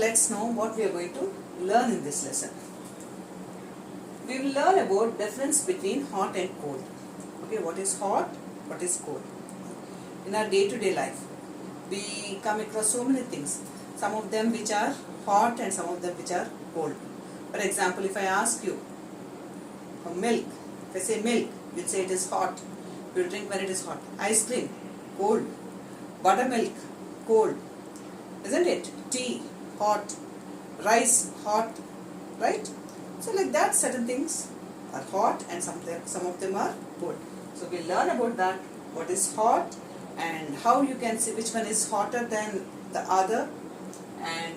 let's know what we are going to learn in this lesson. We will learn about difference between hot and cold. Okay, what is hot, what is cold? In our day-to-day life, we come across so many things. Some of them which are hot and some of them which are cold. For example, if I ask you for milk, if I say milk, you'll say it is hot. You'll drink when it is hot. Ice cream, cold. Buttermilk, cold. Isn't it? Tea, hot. Rice, hot. Right? So like that, certain things are hot and some of them are cold. So we'll learn about that, what is hot and how you can see which one is hotter than the other, and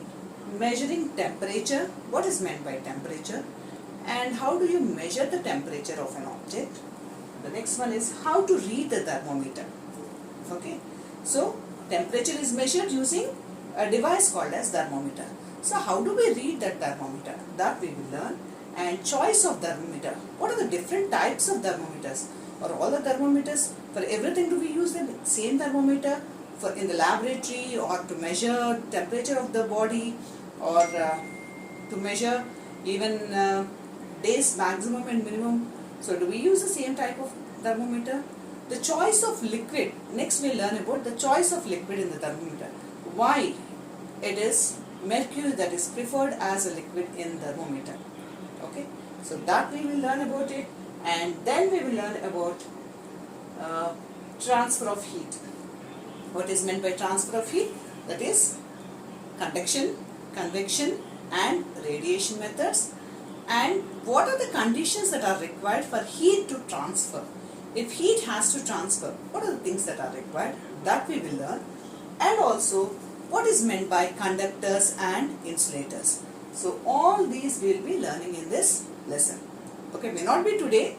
measuring temperature, what is meant by temperature, and how do you measure the temperature of an object. The next one is how to read the thermometer. Okay, so temperature is measured using a device called as thermometer. So how do we read that thermometer? That we will learn. And choice of thermometer. What are the different types of thermometers? Or all the thermometers, for everything do we use the same thermometer? For in the laboratory, or to measure temperature of the body, or to measure even days maximum and minimum. So do we use the same type of thermometer? The choice of liquid. Next we learn about the choice of liquid in the thermometer. Why it is mercury that is preferred as a liquid in thermometer. Okay, so that we will learn about it, and then we will learn about transfer of heat. What is meant by transfer of heat? That is conduction, convection and radiation methods, and what are the conditions that are required for heat to transfer. If heat has to transfer, what are the things that are required? That we will learn. And also what is meant by conductors and insulators. So all these we will be learning in this lesson. Okay, may not be today,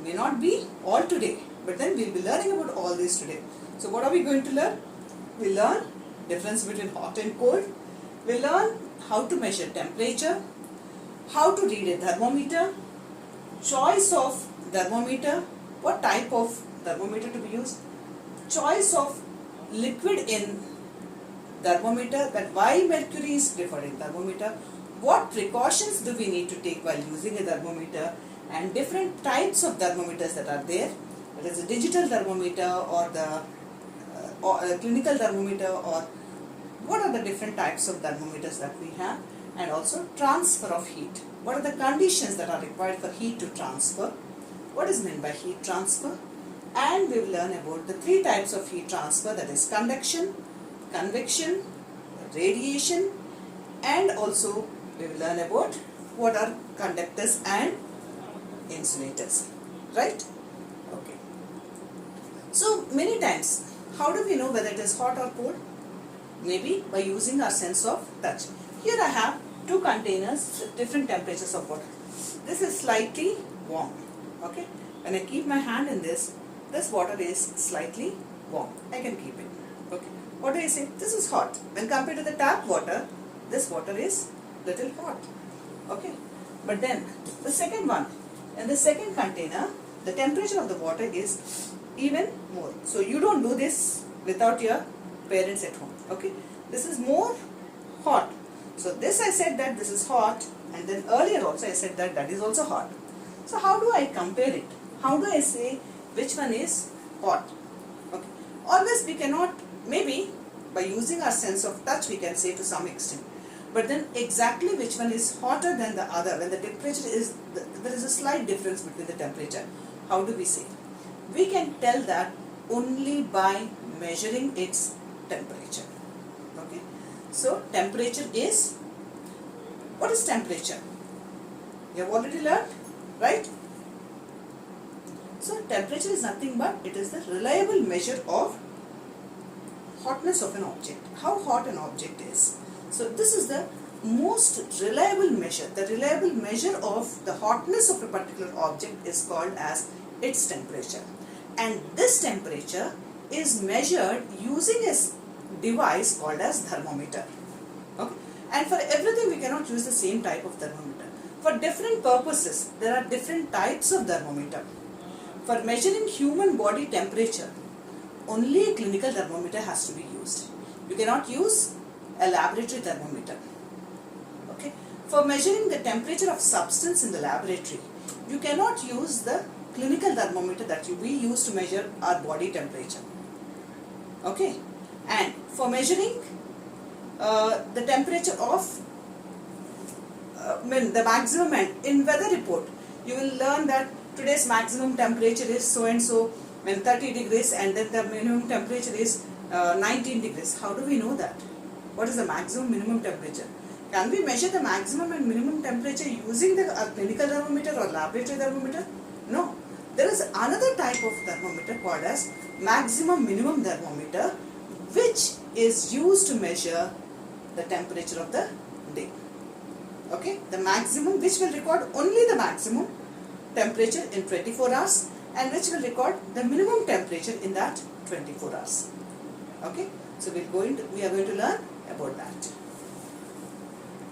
may not be all today, but then we will be learning about all these today. So what are we going to learn? We learn difference between hot and cold. We learn how to measure temperature, how to read a thermometer, choice of thermometer, what type of thermometer to be used, choice of liquid in thermometer, that why mercury is preferred in thermometer, what precautions do we need to take while using a thermometer, and different types of thermometers that are there. It is a digital thermometer or the clinical thermometer, or what are the different types of thermometers that we have, and also transfer of heat. What are the conditions that are required for heat to transfer? What is meant by heat transfer? And we will learn about the three types of heat transfer, that is conduction, convection, radiation, and also we will learn about what are conductors and insulators. Right? Okay. So many times, how do we know whether it is hot or cold? Maybe by using our sense of touch. Here I have two containers with different temperatures of water. This is slightly warm. Okay. When I keep my hand in this water is slightly warm. I can keep it. Okay. What do I say? This is hot. When compared to the tap water, this water is little hot. Okay. But then the second one, in the second container, the temperature of the water is even more. So you don't do this without your parents at home. Okay. This is more hot. So this I said that this is hot, and then earlier also I said that that is also hot. So how do I compare it? How do I say which one is hot? Okay. Always we cannot, maybe by using our sense of touch we can say to some extent. But then exactly which one is hotter than the other, when the temperature is, there is a slight difference between the temperature. How do we say? We can tell that only by measuring its temperature. Okay. So temperature is, what is temperature? You have already learned, right? So temperature is nothing but it is the reliable measure of hotness of an object. How hot an object is. So this is the most reliable measure. The reliable measure of the hotness of a particular object is called as its temperature. And this temperature is measured using a device called as thermometer. Okay? And for everything we cannot use the same type of thermometer. For different purposes, there are different types of thermometer. For measuring human body temperature, only a clinical thermometer has to be used. You cannot use a laboratory thermometer. Okay. For measuring the temperature of substance in the laboratory, you cannot use the clinical thermometer that we use to measure our body temperature. Okay. And for measuring the temperature of the maximum, and in weather report you will learn that today's maximum temperature is so and so, when 30 degrees, and then the minimum temperature is 19 degrees. How do we know that? What is the maximum minimum temperature? Can we measure the maximum and minimum temperature using the clinical thermometer or laboratory thermometer? No. There is another type of thermometer called as maximum minimum thermometer, which is used to measure the temperature of the day. Okay, the maximum, which will record only the maximum temperature in 24 hours, and which will record the minimum temperature in that 24 hours. Okay, so we are going to learn about that.